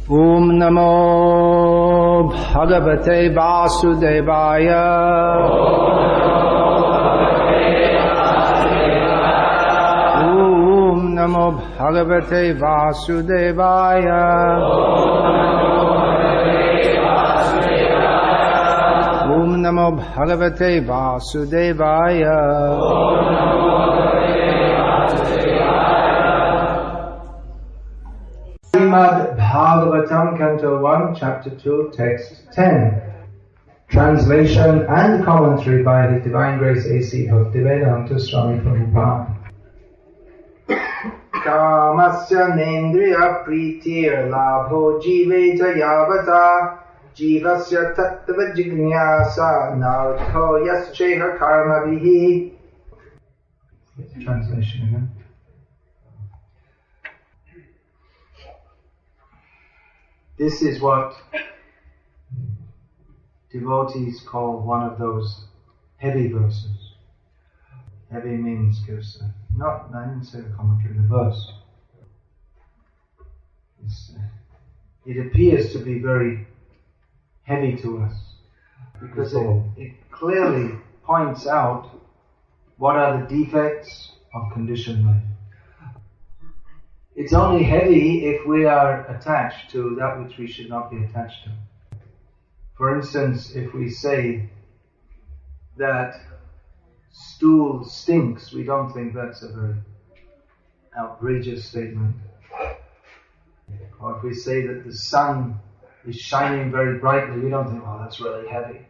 Om Namo Bhagavate Vasudevaya. Om Namo Bhagavate Vasudevaya. Om Namo Bhagavate Vasudevaya. Srimad Bhagavatam, Canto 1, Chapter 2, Text 10. Translation and commentary by His Divine Grace A.C. Bhaktivedanta Swami Prabhupada. Kamasya nendriya pritir labho jive jayavata jivasya tattva jignyasa nartho yascheha karma vihi. Translation again. This is what devotees call one of those heavy verses. Heavy means gives I didn't say the commentary, the verse. It appears to be very heavy to us because it clearly points out what are the defects of conditioned life. It's only heavy if we are attached to that which we should not be attached to. For instance, if we say that stool stinks, we don't think that's a very outrageous statement. Or if we say that the sun is shining very brightly, we don't think, oh, that's really heavy.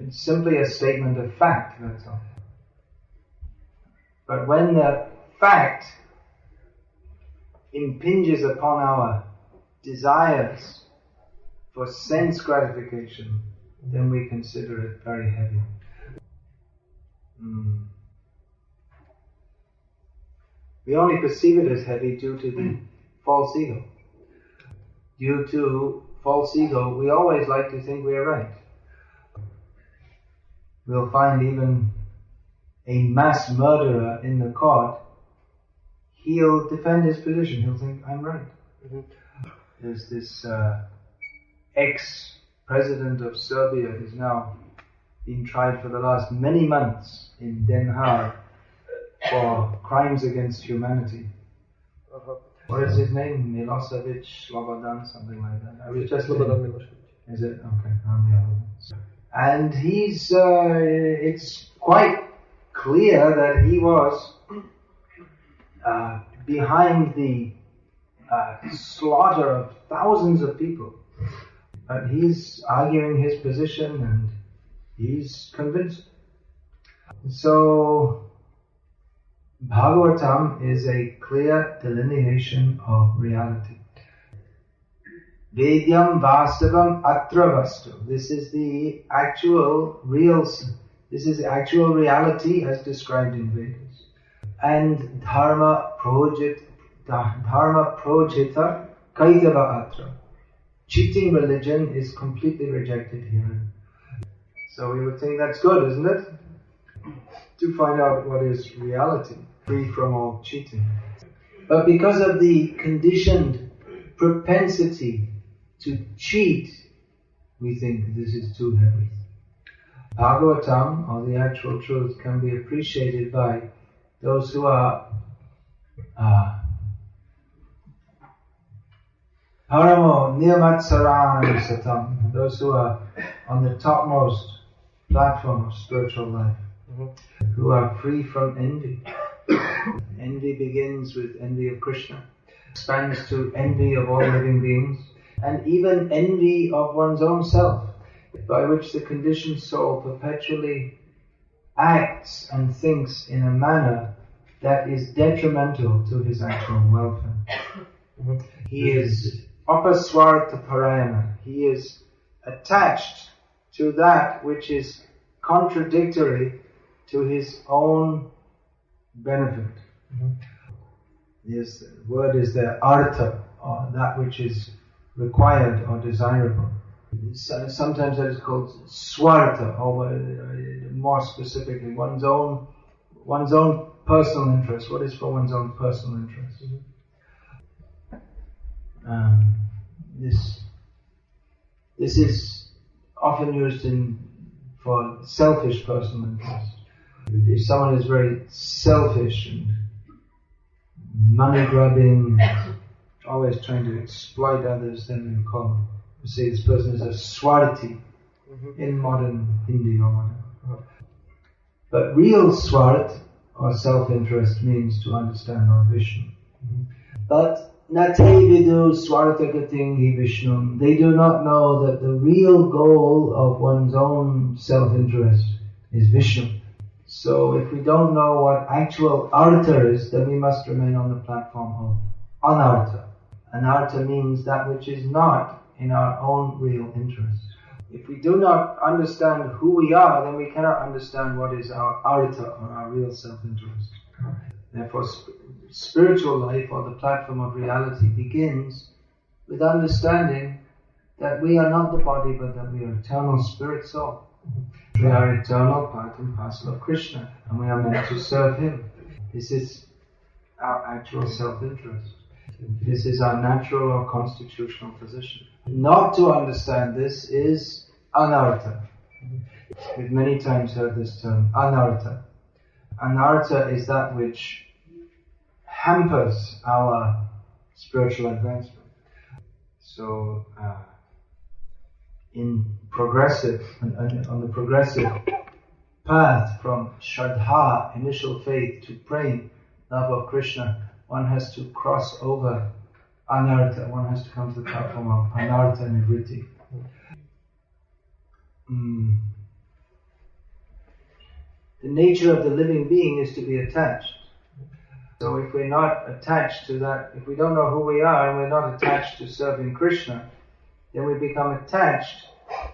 It's simply a statement of fact, that's all. But when the fact impinges upon our desires for sense gratification, then we consider it very heavy. We only perceive it as heavy due to the false ego. Due to false ego, we always like to think we are right. We'll find even a mass murderer in the court, he'll defend his position. He'll think, I'm right. There's this ex-president of Serbia who's now been tried for the last many months in Den Haag for crimes against humanity. What is his name? Milosevic, Slobodan, something like that. I was just Slobodan. Is it? Okay, I'm the other one. And he's, it's quite clear that he was behind the slaughter of thousands of people. But he's arguing his position and he's convinced. So, Bhagavatam is a clear delineation of reality. Vedyam Vastavam Atra Vastu. This is the actual reality as described in Vedas. And Dharma Projita Kaitava Atra. Cheating religion is completely rejected here. So we would think that's good, isn't it? To find out what is reality, free from all cheating. But because of the conditioned propensity to cheat, we think this is too heavy. Bhagavatam, or the actual truth, can be appreciated by those who are Paramo Nirmatsaran Satam, those who are on the topmost platform of spiritual life, who are free from envy. Envy begins with envy of Krishna, expands to envy of all living beings, and even envy of one's own self, by which the conditioned soul perpetually acts and thinks in a manner that is detrimental to his actual welfare. He is apaswarta parayana. He is attached to that which is contradictory to his own benefit. Yes, the word is the artha, or that which is required or desirable. Sometimes that is called swartha, or more specifically, one's own personal interest. What is for one's own personal interest? This is often used for selfish personal interest. If someone is very selfish and money-grubbing, always trying to exploit others, then we say this person is a Swarthi in modern Hindi or whatever. But real Swart or self-interest means to understand Lord Vishnu. But Nate vidu Swartagating hi Vishnum. They do not know that the real goal of one's own self-interest is Vishnu. So if we don't know what actual artha is, then we must remain on the platform of anartha. Anartha means that which is not in our own real interest. If we do not understand who we are, then we cannot understand what is our artha or our real self-interest. Therefore, spiritual life or the platform of reality begins with understanding that we are not the body, but that we are eternal spirit soul. We are eternal part and parcel of Krishna, and we are meant to serve Him. This is our actual self-interest. This is our natural or constitutional position. Not to understand this is anartha. We've many times heard this term, anartha. Anartha is that which hampers our spiritual advancement. So, on the progressive path from Shraddha, initial faith, to praying, love of Krishna, one has to cross over anartha, one has to come to the platform of anartha nivritti. The nature of the living being is to be attached. So if we're not attached to that, if we don't know who we are and we're not attached to serving Krishna, then we become attached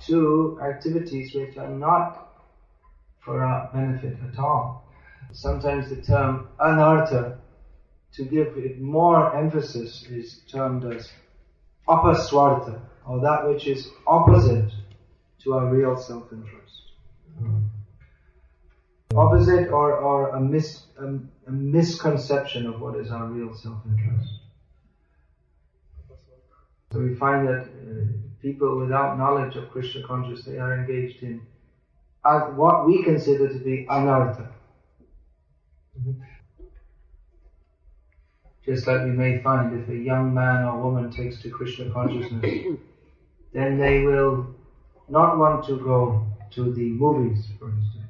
to activities which are not for our benefit at all. Sometimes the term anartha, to give it more emphasis, is termed as apaswartha, or that which is opposite to our real self-interest. Opposite or a misconception of what is our real self-interest. So we find that people without knowledge of Krishna consciousness, they are engaged in what we consider to be anartha. Just like we may find if a young man or woman takes to Krishna consciousness, then they will not want to go to the movies, for instance.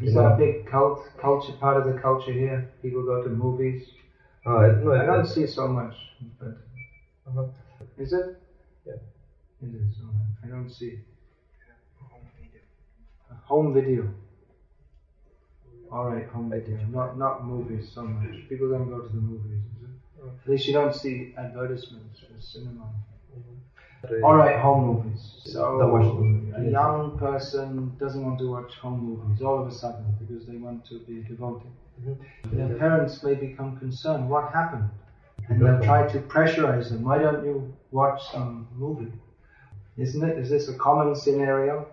Is that a big culture, part of the culture here? People go to movies? I don't see so much, but... Is it? Yeah. It is. I don't see. Home video. Alright, home video. Not movies so much. People don't go to the movies, is it? At least you don't see advertisements for cinema. Alright, home movies. So a young person doesn't want to watch home movies all of a sudden because they want to be devoted. Their parents may become concerned. What happened? And they'll try to pressurize them. Why don't you watch some movie? Isn't it? Is this a common scenario?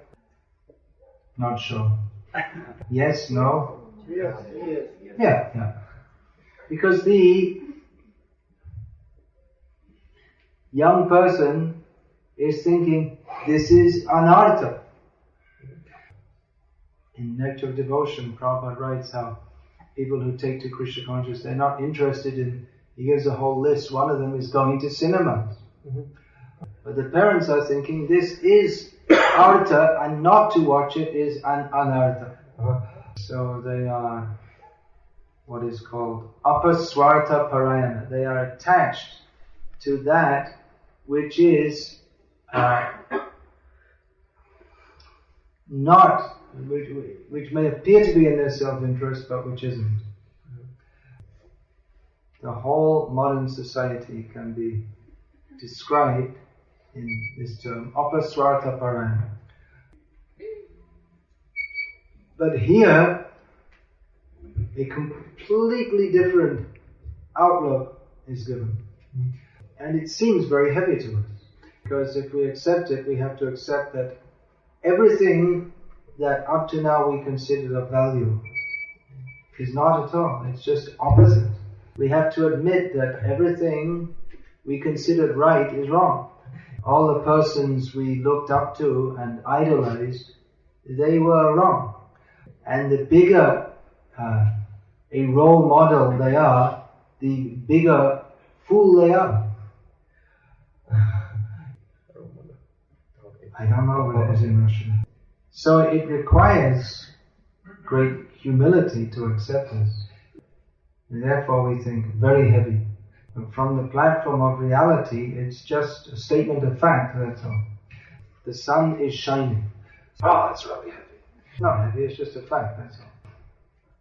Not sure. Yes, no? Yes. Yeah. Because the young person is thinking, this is anartha. In Nectar of Devotion, Prabhupada writes how people who take to Krishna consciousness, they're not interested in, he gives a whole list, one of them is going to cinemas. But the parents are thinking, this is artha, and not to watch it is an anartha. So they are what is called apaswartha parayana. They are attached to that which is not, which may appear to be in their self-interest, but which isn't. The whole modern society can be described in this term, apaswartha parayana. But here, a completely different outlook is given. And it seems very heavy to us. Because if we accept it, we have to accept that everything that up to now we considered of value is not at all. It's just opposite. We have to admit that everything we considered right is wrong. All the persons we looked up to and idolized, they were wrong. And the bigger a role model they are, the bigger fool they are. I don't know what it is in Russian. So it requires great humility to accept this. And therefore we think very heavy. But from the platform of reality, it's just a statement of fact, that's all. The sun is shining. Oh, it's really heavy. Not heavy, it's just a fact, that's all.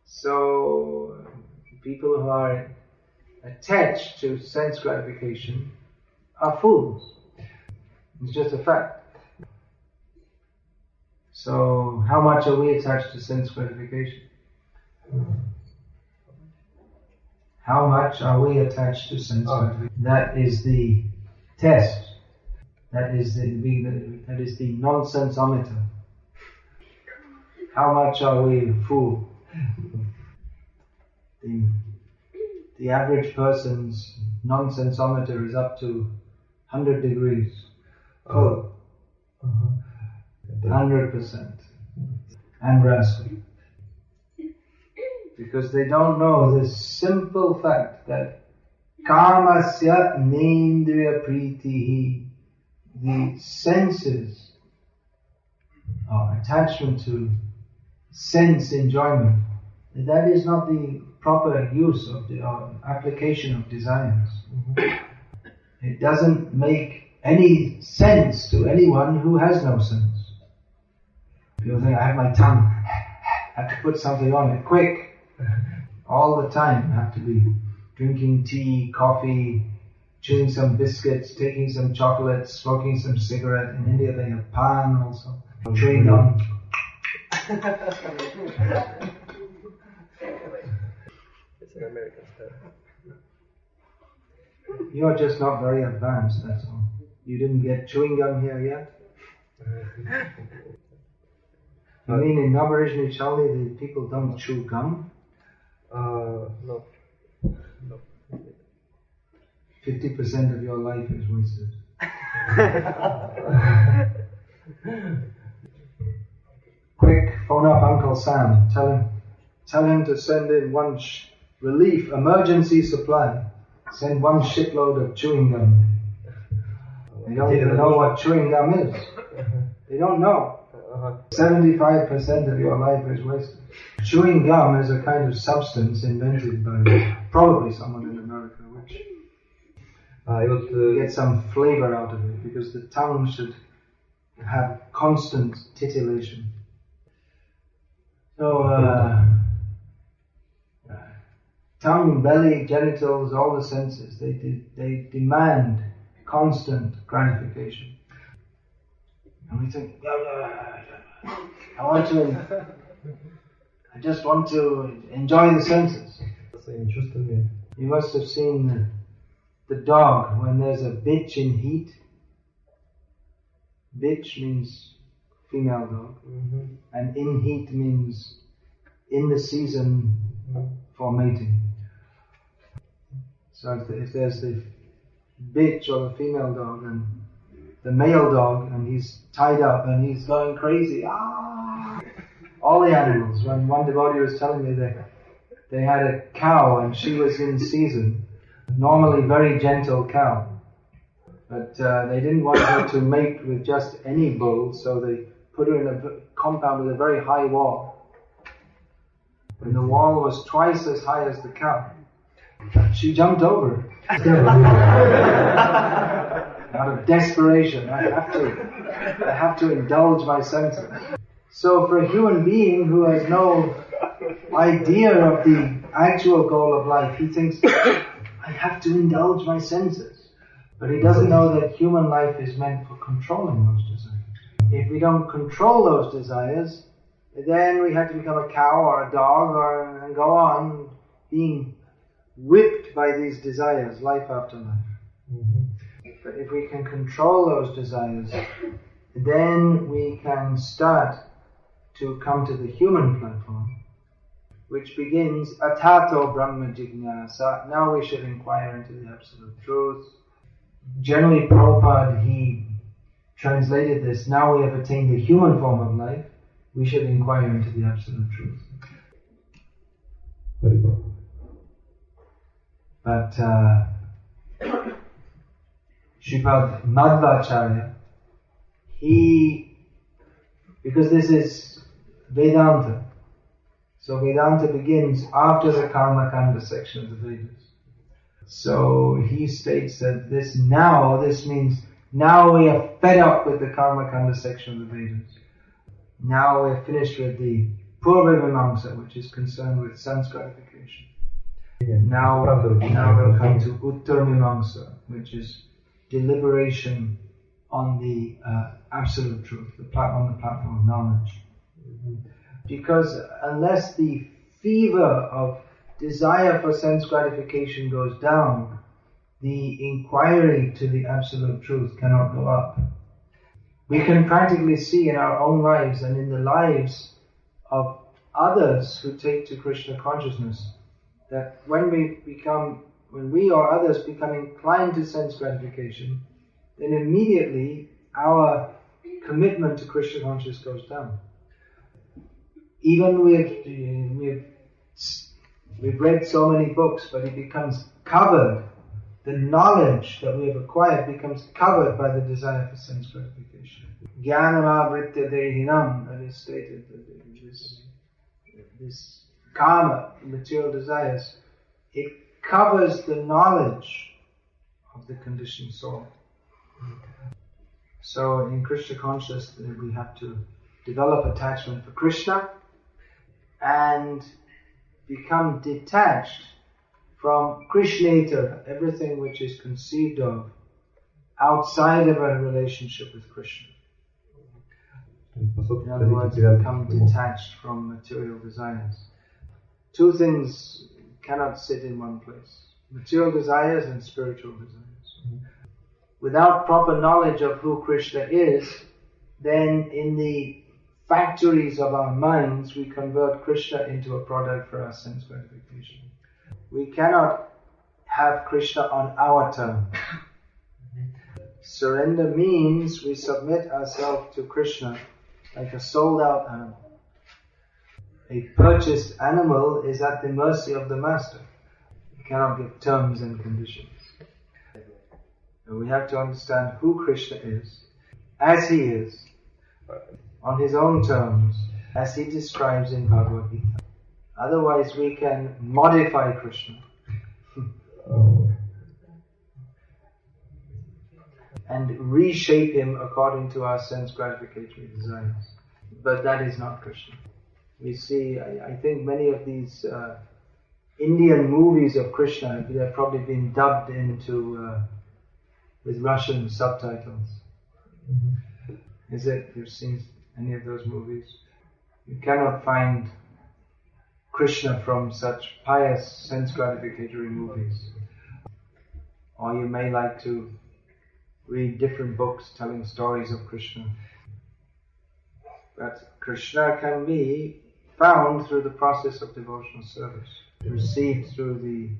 So, people who are attached to sense gratification are fools. It's just a fact. So, how much are we attached to sense gratification? How much are we attached to sense gratification? That is the test. That is the nonsensometer. How much are we a fool? The average person's nonsensometer is up to 100 degrees. Full. 100%. And rascal. Because they don't know this simple fact that kamasya nendriya pritihi, the senses, or attachment to sense enjoyment, that is not the proper use of the application of desires. It doesn't make any sense to anyone who has no sense. People think, I have my tongue, I have to put something on it quick. All the time, I have to be drinking tea, coffee, chewing some biscuits, taking some chocolates, smoking some cigarette. In India they have pan also, chewing gum. It's an American style. You're just not very advanced, that's all. You didn't get chewing gum here yet? I mean, in Naberezhnye, Chelny, the people don't chew gum? No. 50% of your life is wasted. Quick, phone up Uncle Sam. Tell him to send in one relief, emergency supply. Send one shitload of chewing gum. They don't even know what chewing gum is. They don't know. 75% of your life is wasted. Chewing gum is a kind of substance invented by probably someone in America, which get some flavor out of it, because the tongue should have constant titillation. So, tongue, belly, genitals, all the senses, they demand constant gratification. And we think, I just want to enjoy the senses. That's interesting. You must have seen the dog when there's a bitch in heat. Bitch means female dog, and in heat means in the season for mating. So if there's the bitch or the female dog and the male dog, and he's tied up and he's going crazy, all the animals. When one devotee was telling me that they had a cow and she was in season, normally very gentle cow, but they didn't want her to mate with just any bull, so they put her in a compound with a very high wall. And the wall was twice as high as the cow. She jumped over it. Out of desperation, I have to indulge my senses. So for a human being who has no idea of the actual goal of life, he thinks, I have to indulge my senses. But he doesn't know that human life is meant for controlling those desires. If we don't control those desires, then we have to become a cow or a dog and go on being whipped by these desires life after life. But if we can control those desires, then we can start to come to the human platform, which begins atato brahma jignasa. Now we should inquire into the absolute truth. Generally, Prabhupada, he translated this, now we have attained the human form of life, we should inquire into the absolute truth. Very good. But Sripad Madhvacharya, because this is Vedanta, so Vedanta begins after the Karma Kanda section of the Vedas. So he states that this means now we are fed up with the Karma Kanda section of the Vedas. Now we're finished with the Purva Mimamsa, which is concerned with sense gratification. Yeah. Now we'll come to Uttar Mimamsa, which is deliberation on the absolute truth, on the platform of knowledge. Mm-hmm. Because unless the fever of desire for sense gratification goes down, the inquiry to the absolute truth cannot go up. We can practically see in our own lives and in the lives of others who take to Krishna consciousness that when we or others become inclined to sense gratification, then immediately our commitment to Krishna consciousness goes down. Even we've read so many books, but it becomes covered. The knowledge that we have acquired becomes covered by the desire for sense gratification. Jnanamavritya dehinam, that is stated, this karma, material desires, it covers the knowledge of the conditioned soul. So in Krishna consciousness we have to develop attachment for Krishna and become detached from Krishnetara, everything which is conceived of outside of a relationship with Krishna. In other words, become detached from material desires. Two things cannot sit in one place: material desires and spiritual desires. Without proper knowledge of who Krishna is, then in the factories of our minds we convert Krishna into a product for our sense gratification. We cannot have Krishna on our terms. Surrender means we submit ourselves to Krishna like a sold out animal. A purchased animal is at the mercy of the master. He cannot give terms and conditions. And we have to understand who Krishna is, as he is, on his own terms, as he describes in Bhagavad-gita. Otherwise we can modify Krishna and reshape him according to our sense gratificatory desires. But that is not Krishna. We see, I think many of these Indian movies of Krishna, they've probably been dubbed into with Russian subtitles. Mm-hmm. Is it? You've seen any of those movies? You cannot find Krishna from such pious sense gratificatory movies. Or you may like to read different books telling stories of Krishna. But Krishna can be found through the process of devotional service, received through the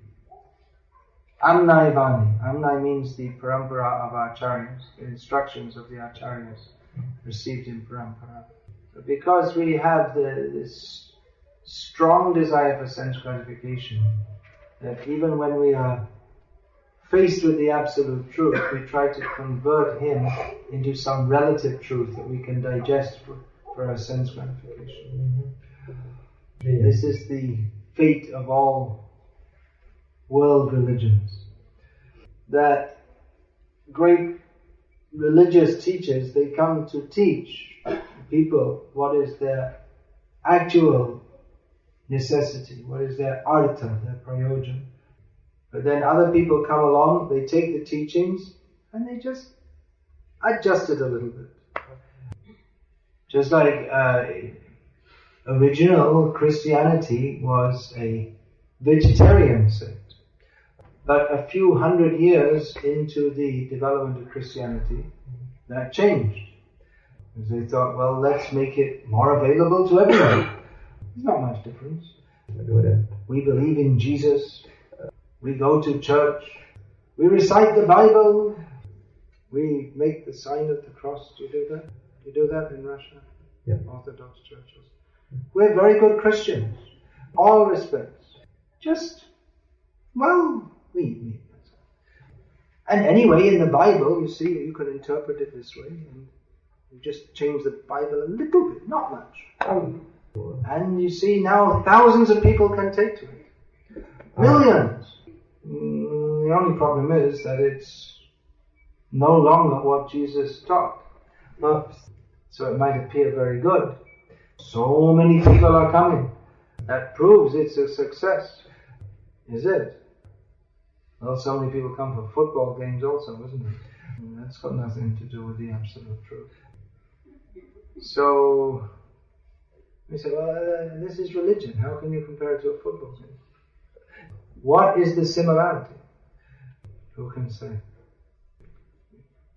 Amnai Vani. Amnai means the parampara of Acharyas, the instructions of the Acharyas, received in parampara. But because we have this strong desire for sense gratification, that even when we are faced with the absolute truth, we try to convert him into some relative truth that we can digest for our sense gratification. Mm-hmm. This is the fate of all world religions. That great religious teachers, they come to teach people what is their actual necessity, what is their artha, their prayojan. But then other people come along, they take the teachings and they just adjust it a little bit. Just like original Christianity was a vegetarian sect. But a few hundred years into the development of Christianity, that changed. Because they thought, well, let's make it more available to everyone. There's not much difference. We believe in Jesus. We go to church. We recite the Bible. We make the sign of the cross. Do you do that? Do you do that in Russia? Yeah. Orthodox churches. We're very good Christians. All respects. Just, well, we. And anyway, in the Bible, you see, you can interpret it this way, and you just change the Bible a little bit, not much. And you see now thousands of people can take to it. Millions. The only problem is that it's no longer what Jesus taught. So it might appear very good. So many people are coming. That proves it's a success. Is it? Well, so many people come for football games also, isn't it? And that's got nothing to do with the absolute truth. So, we say, well, this is religion. How can you compare it to a football game? What is the similarity? Who can say?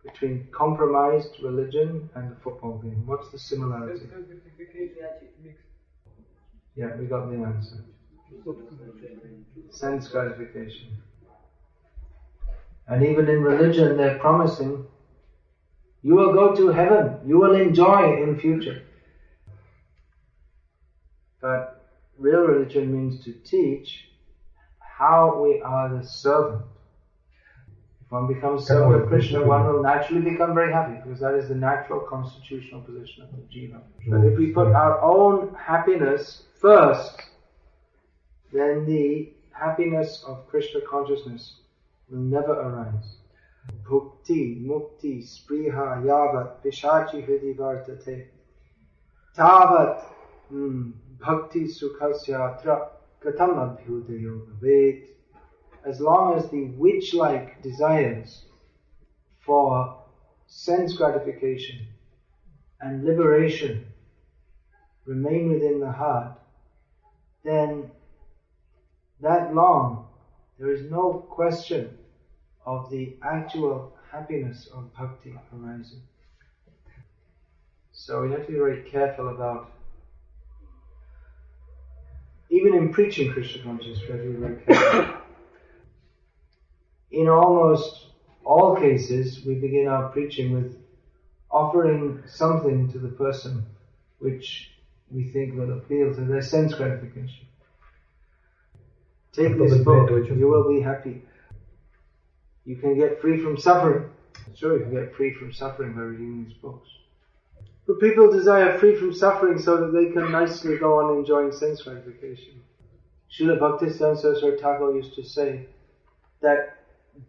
Between compromised religion and a football game. What's the similarity? Yeah, we got the answer. Sense gratification. And even in religion, they're promising, you will go to heaven, you will enjoy in future. But real religion means to teach how we are the servant. If one becomes servant of Krishna, one will naturally become very happy, because that is the natural constitutional position of the jiva. But if we put our own happiness first, then the happiness of Krishna consciousness will never arise. Bhakti, mukti, spriha, yavat, pishachi hridi vartate. Tavat, bhakti sukhasya tra katam abhyudayo bhavet. As long as the witch-like desires for sense gratification and liberation remain within the heart, then that long there is no question of the actual happiness of bhakti arising. So we have to be very careful about, even in preaching Krishna consciousness, we have to be very careful. In almost all cases, we begin our preaching with offering something to the person which we think will appeal to their sense gratification. Take this book, you will be happy. You can get free from suffering. Sure, you can get free from suffering by reading these books. But people desire free from suffering so that they can nicely go on enjoying sense gratification. Srila Bhakti Saraswati Thakur used to say that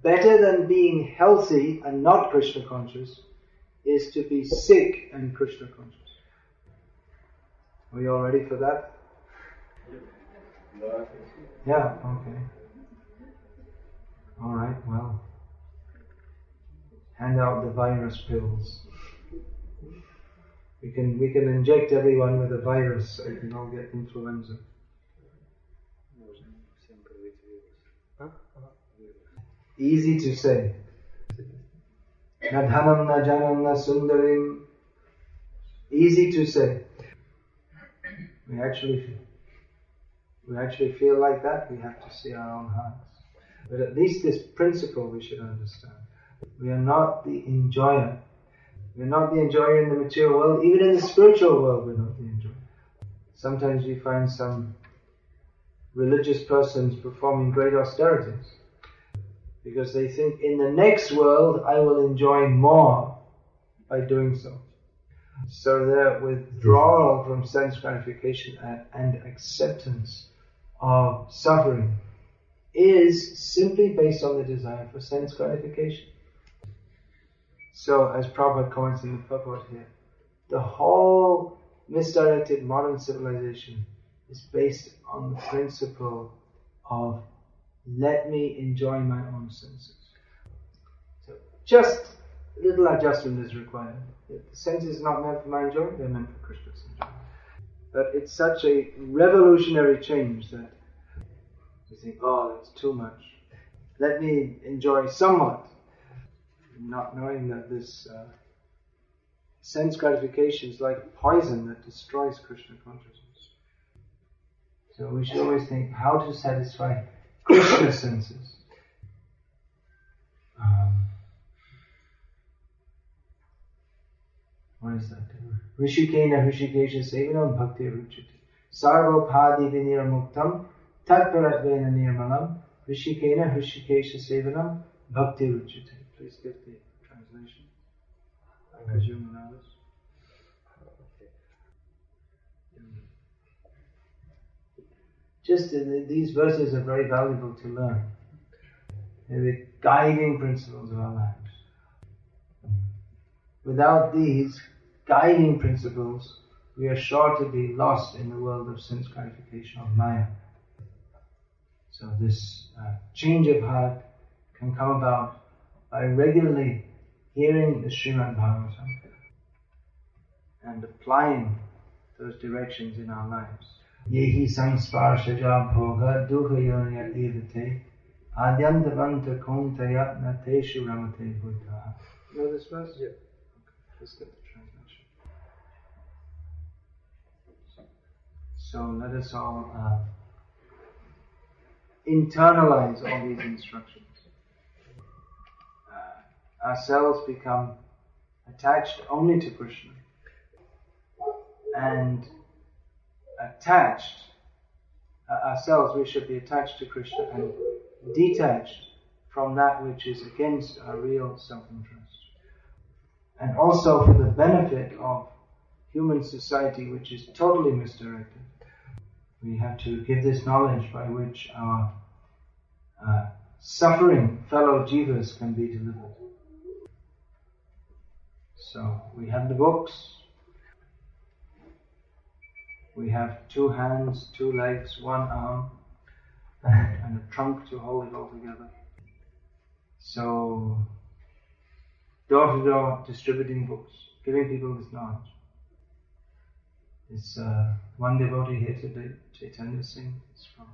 better than being healthy and not Krishna conscious is to be sick and Krishna conscious. Are you all ready for that? Yeah, okay. Alright, well. Hand out the virus pills. We can inject everyone with a virus so you can all get influenza. Easy to say. Na dhanam, na janam, na sundarim. Easy to say. We actually feel like that. We have to see our own hearts. But at least this principle we should understand. We are not the enjoyer. We are not the enjoyer in the material world. Even in the spiritual world, we're not the enjoyer. Sometimes we find some religious persons performing great austerities because they think in the next world I will enjoy more by doing so. So their withdrawal from sense gratification and acceptance of suffering is simply based on the desire for sense gratification. So, as Prabhupada comments in the purport here, the whole misdirected modern civilization is based on the principle of let me enjoy my own senses. So, just a little adjustment is required. The senses are not meant for my enjoyment, they're meant for Krishna's enjoyment. But it's such a revolutionary change that we think, oh, that's too much. Let me enjoy somewhat. Not knowing that this sense gratification is like a poison that destroys Krishna consciousness. So we should always think how to satisfy Krishna senses. What is that? Rishikena Rishikesha Sevanam Bhakti Ruchati. Sarvopadi Vinirmuktam Tatparatvena Nirmalam Rishikena Rishikesha Sevanam Bhakti Ruchati. Please give the translation. I presume and others. Just these verses are very valuable to learn. They're the guiding principles of our lives. Without these guiding principles, we are sure to be lost in the world of sense gratification of Maya. So this change of heart can come about by regularly hearing the Srimad Bhagavatam and applying those directions in our lives. Yehi samsparshaja bhoga duhayonya evate adyantavanta kontayat nateshu ramate buddha. You know this verse? Yeah. Okay, let's get the translation. So let us all internalize all these instructions. Ourselves become attached only to Krishna, and ourselves we should be attached to Krishna and detached from that which is against our real self-interest. And also for the benefit of human society which is totally misdirected, we have to give this knowledge by which our suffering fellow jivas can be delivered. So we have the books, we have 2 hands, 2 legs, 1 arm, and a trunk to hold it all together. So, door to door distributing books, giving people this knowledge. There's one devotee here today, Chaitanya Singh, is from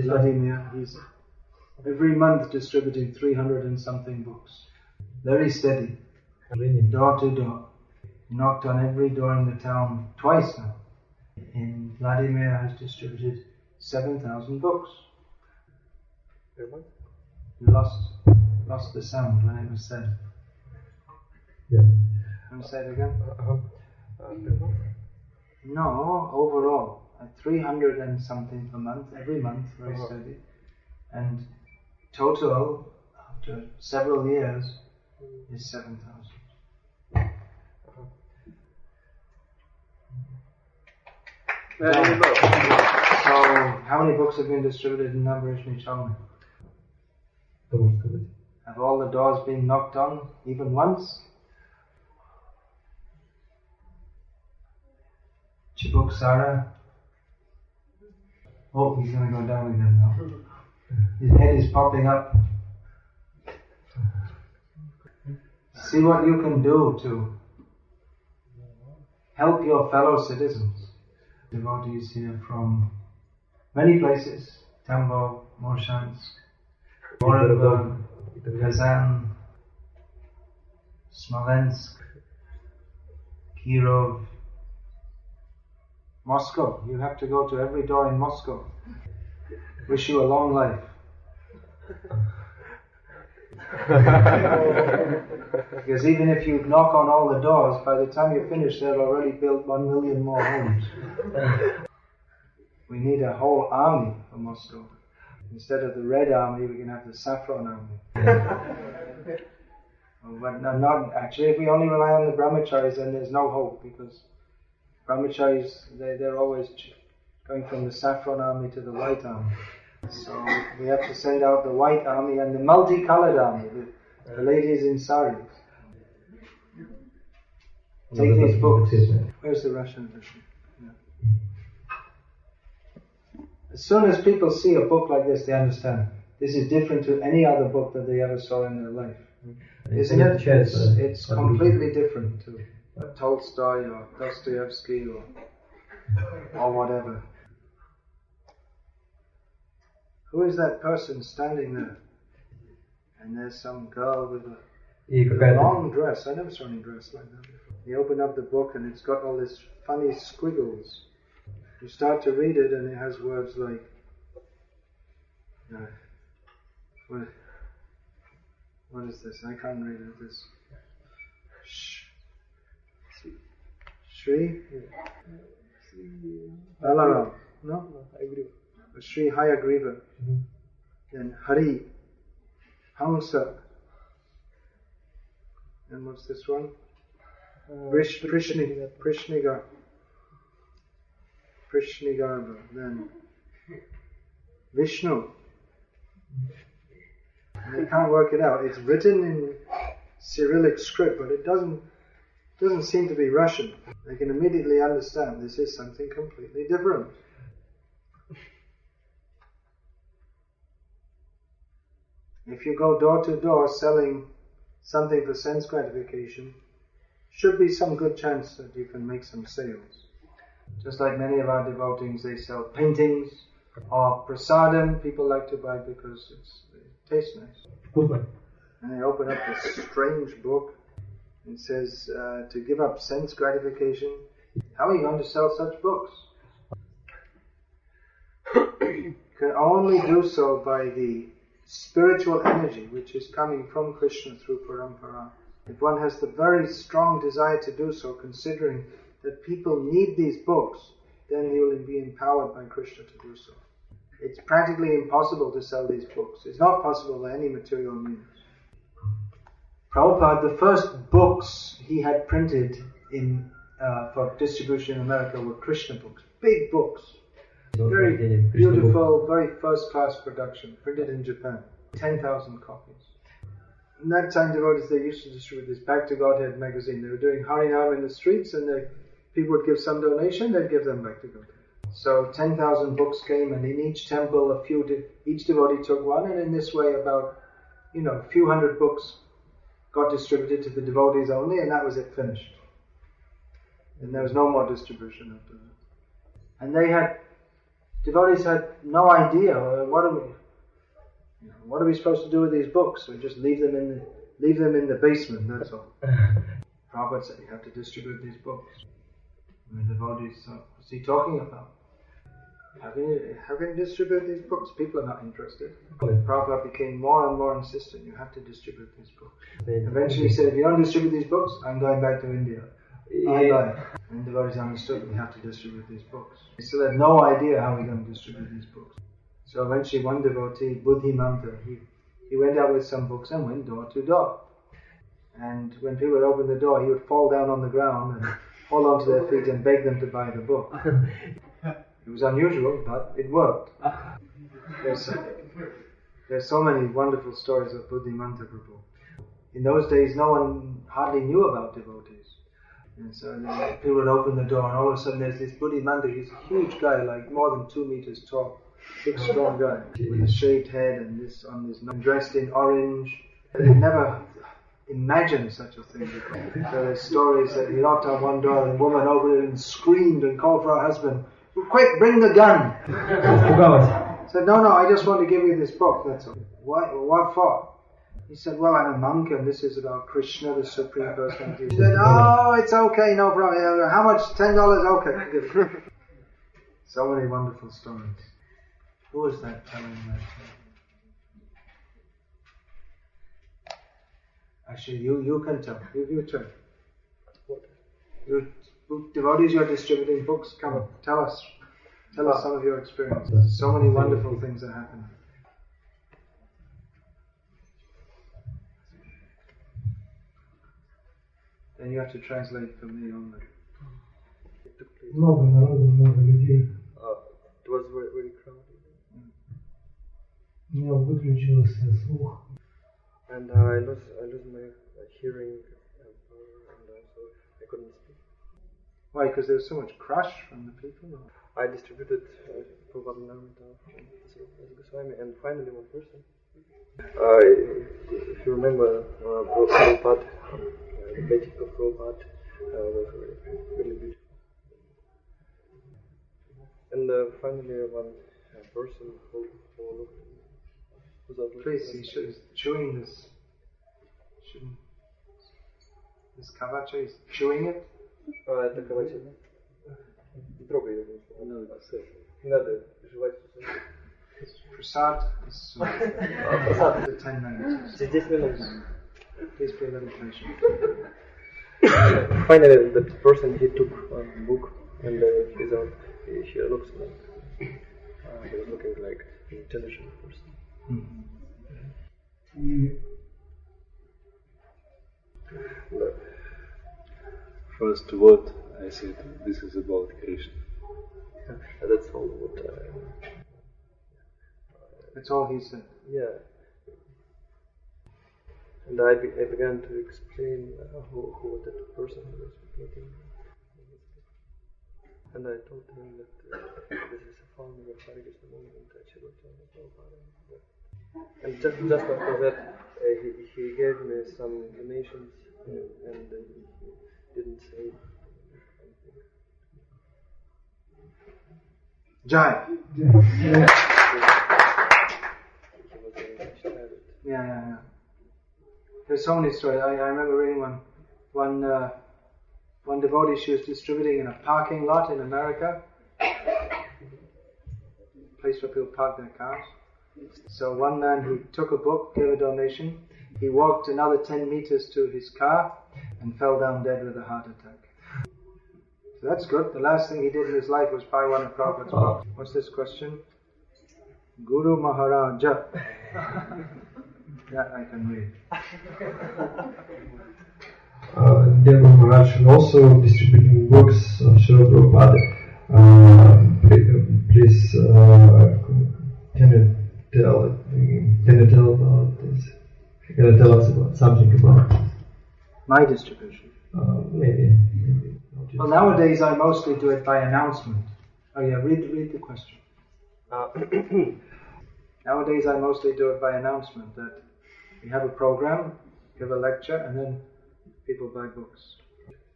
Vladimir. He's every month distributing 300 and something books. Very steady. Door to door. Knocked on every door in the town twice now. In Vladimir has distributed 7,000 books. Lost the sound when it was said. Yeah. Can you say it again? No, overall. 300 and something per month, every month, very steady. And total, after several years, is 7,000. So, how many books have been distributed in Naberezhnye, Chelny? Have all the doors been knocked on, even once? Chibuksara. Oh, he's going to go down again now. His head is popping up. See what you can do to help your fellow citizens. Devotees here from many places, Tambo, Morshansk, Orenburg, Kazan, Smolensk, Kirov, Moscow. You have to go to every door in Moscow. Wish you a long life. Because even if you knock on all the doors, by the time you finish, they'll already build 1 million more homes. We need a whole army for Moscow. Instead of the Red Army, we can have the Saffron Army. But not actually. If we only rely on the brahmacharis, then there's no hope, because brahmacharis, they're always going from the Saffron Army to the White Army. So we have to send out the White Army and the multicolored army, the ladies in saris. Take these books. Where's the Russian version? Yeah. As soon as people see a book like this, they understand this is different to any other book that they ever saw in their life. Isn't it? It's completely different to Tolstoy or Dostoevsky or whatever. Who is that person standing there? And there's some girl with a long dress. I never saw any dress like that before. You open up the book and it's got all these funny squiggles. You start to read it and it has words like, what is this? I can't read it. This. Shh. Sri Balaram, no? Sri Hayagriva. Then Hari, Hamsa. And what's this one? Prishnigarba. Then Vishnu. And they can't work it out. It's written in Cyrillic script, but it doesn't seem to be Russian. They can immediately understand this is something completely different. If you go door to door selling something for sense gratification, should be some good chance that you can make some sales. Just like many of our devotees, they sell paintings or prasadam. People like to buy because it tastes nice. And they open up this strange book. It says to give up sense gratification. How are you going to sell such books? You can only do so by the spiritual energy which is coming from Krishna through parampara. If one has the very strong desire to do so, considering that people need these books, then you will be empowered by Krishna to do so. It's practically impossible to sell these books. It's not possible by any material means. Prabhupada, the first books he had printed for distribution in America were Krishna books, big books. Very beautiful, very first-class production, printed in Japan, 10,000 copies. In that time, devotees, they used to distribute this Back to Godhead magazine. They were doing Harinam in the streets, and people would give some donation, they'd give them Back to Godhead. So 10,000 books came, and in each temple, each devotee took one, and in this way, about a few hundred books got distributed to the devotees only, and that was it, finished. And there was no more distribution after that. And devotees had no idea, what are we supposed to do with these books? We just leave them in the basement, that's all. Prabhupada said, you have to distribute these books. And the devotees thought, what's he talking about? How can you distribute these books? People are not interested. Prabhupada became more and more insistent, you have to distribute these books. Eventually he said, if you don't distribute these books, I'm going back to India. And the devotees understood we have to distribute these books. They still had no idea how we're going to distribute these books. So eventually one devotee, Buddhimanta, he went out with some books and went door to door. And when people would open the door, he would fall down on the ground and hold onto their feet and beg them to buy the book. It was unusual, but it worked. There's so many wonderful stories of Buddhimanta Prabhu. In those days, no one hardly knew about devotees. And so people would open the door, and all of a sudden there's this Buddhimanta. He's a huge guy, like more than 2 meters tall. Big, strong guy, with a shaved head and this on his nose, dressed in orange. They never imagined such a thing before. So there's stories that he knocked on one door, and the woman opened it and screamed and called for her husband. Quick, bring the gun! Said, no, I just want to give you this book, that's all. What for? He said, well, I'm a monk and this is about Krishna, the Supreme Personality. He said, oh, it's okay, no problem. How much? $10? Okay. So many wonderful stories. Who was that telling that? Actually, you can tell. You tell. You devotees, you're distributing books. Come on, tell us some of your experiences. So many wonderful things are happening. Then you have to translate for me only. Много людей. It was very crowded. У меня выключился слух. And I lost my hearing, and so I couldn't speak. Why? Because there was so much crush from the people? I distributed Bhagavad-gita from Swami, and finally one person. If you remember, Prabhupada, the painting of Prabhupada was really beautiful. And finally one person who looked. Please, he's chewing this. This kavacha, he's chewing it. Это кавача, да? Не трогай его. Не надо жевать. Prasad is Прасад. 10 minutes. 10 минут. Please be a little patient. Finally, the person, he took one book and he looks like he was looking like an intelligent person. First word I said, this is about Krishna. That's all what That's all he said. yeah. And I began to explain who that person was looking. And I told him that this is a founder of Hare Krishna movement, and just after that, he gave me some donations, and he didn't say anything. Jai. He was very much tired. Yeah. There's so many stories. I remember reading one devotee she was distributing in a parking lot in America, place where people park their cars. So one man, he took a book, gave a donation, he walked another 10 meters to his car and fell down dead with a heart attack. So that's good. The last thing he did in his life was buy one of Prabhupada's books. What's this question? Guru Maharaja. That I can read. Dear Maharaj, also distributing books of Srila Prabhupada. Please, can you tell about this? Can you tell us about something about this? My distribution? Maybe. Well, nowadays I mostly do it by announcement. Oh yeah, read the question. Nowadays I mostly do it by announcement, that we have a program, give a lecture, and then people buy books.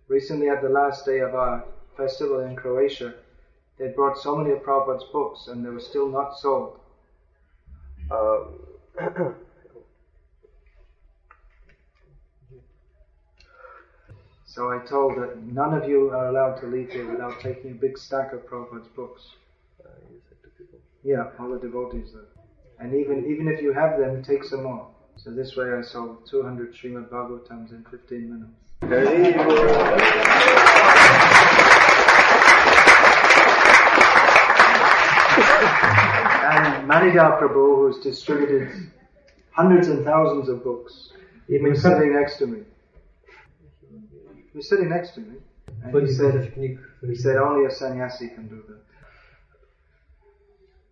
Recently, at the last day of our festival in Croatia, they brought so many of Prabhupada's books and they were still not sold. So I told that none of you are allowed to leave here without taking a big stack of Prabhupada's books. You said to people. Yeah, all the devotees there. And even if you have them, take some more. So this way I sold 200 Srimad Bhagavatams in 15 minutes. And Manida Prabhu, who's distributed hundreds and thousands of books, he was sitting next to me. He was sitting next to me. And he said only a sannyasi can do that.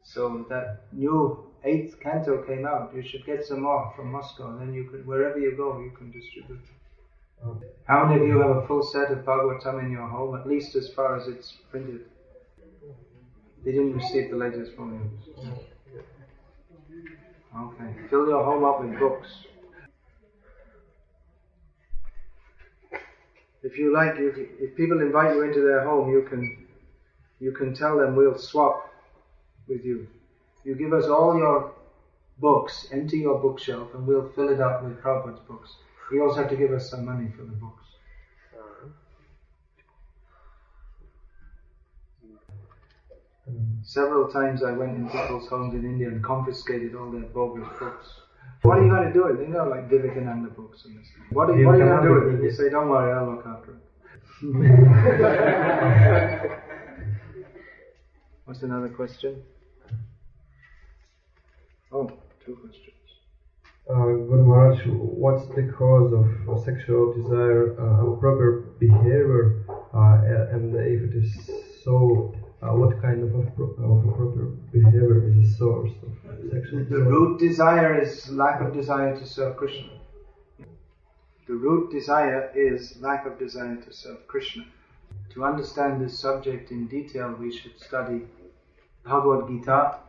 So that new 8th canto came out. You should get some more from Moscow, and then you could, wherever you go, you can distribute. How many of you have a full set of Bhagavatam in your home, at least as far as it's printed? They didn't receive the latest volumes. Okay, fill your home up with books. If you like, if people invite you into their home, you can tell them we'll swap with you. You give us all your books, empty your bookshelf, and we'll fill it up with Prabhupada's books. You also have to give us some money for the books. Several times I went in people's homes in India and confiscated all their bogus books. What are you going to do with it? You know, like Vivekananda books and this. What are you going to do with it? You say, don't worry, I'll look after it. What's another question? Oh, 2 questions. Guru Maharaj, what's the cause of sexual desire, improper behavior, and if it is so, what kind of improper behavior is the source of sexual desire? The root desire is lack of desire to serve Krishna. The root desire is lack of desire to serve Krishna. To understand this subject in detail, we should study Bhagavad-gita.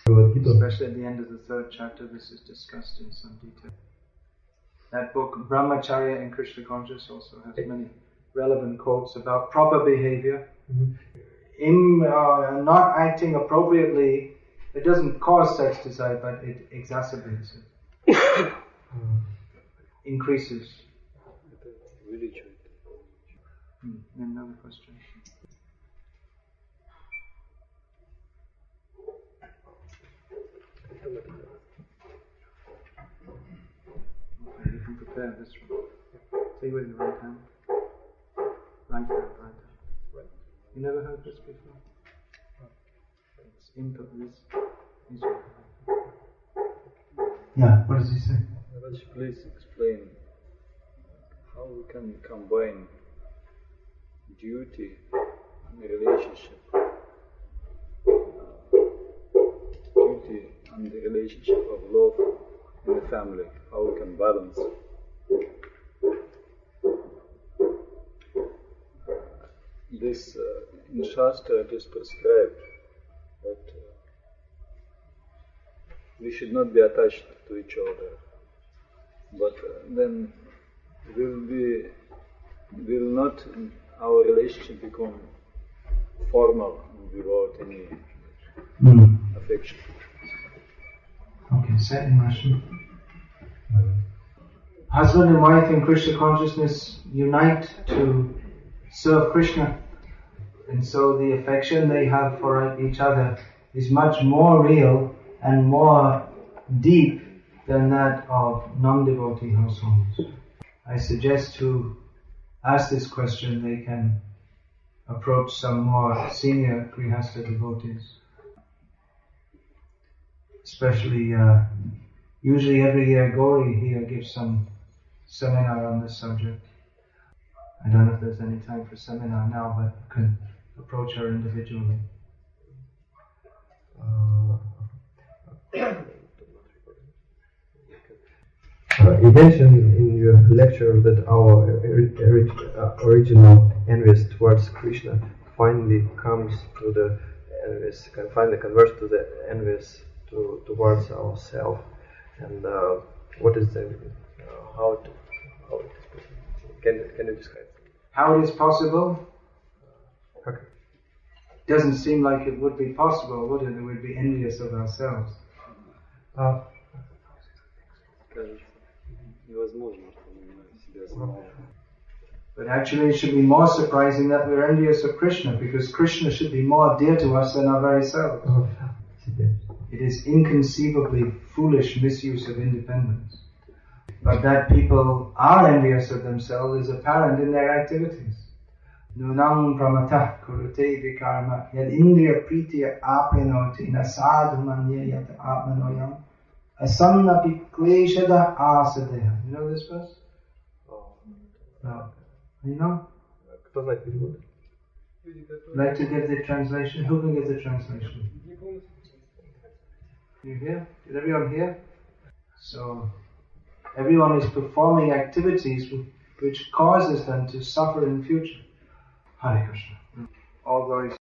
Especially at the end of the 3rd chapter, this is discussed in some detail. That book, Brahmacharya and Krishna Conscious, also has many relevant quotes about proper behavior. In not acting appropriately, it doesn't cause sex desire, but it exacerbates it. Increases. Another question. Okay, you can prepare this one. Say with your right hand. Right hand, right hand. Right. You never heard this before? It's input this is your right hand. Yeah, what does he say? Please explain how we can combine duty and relationship. Duty and the relationship of love in the family. How we can balance. This in Shastra it is prescribed that we should not be attached to each other, but then will not our relationship become formal and without any affection. Okay, say in Russian. Husband and wife in Krishna consciousness unite to serve Krishna, and so the affection they have for each other is much more real and more deep than that of non-devotee households. I suggest to ask this question, they can approach some more senior Grihastha devotees. Especially, usually every year Gauri here gives some seminar on this subject. I don't know if there's any time for seminar now, but you can approach her individually. You mentioned in your lecture that our original envy towards Krishna finally comes to the envious, finally converts to the envious towards ourselves. And what is the how it is possible? Can you describe it? How it is possible? Okay. Doesn't seem like it would be possible, would it? It would be envious of ourselves. But actually it should be more surprising that we're envious of Krishna, because Krishna should be more dear to us than our very selves. It is inconceivably foolish misuse of independence. But that people are envious of themselves is apparent in their activities. Nunam pramatah kurute vikarma yad indriya pritiya apinoti nasadu manyayat atmanoyam asannapi kleshada asadeha. You know this verse? No. You know? Like to give the translation? Who can give the translation? You hear? Did everyone hear? So, everyone is performing activities which causes them to suffer in future. Hare Krishna. All glories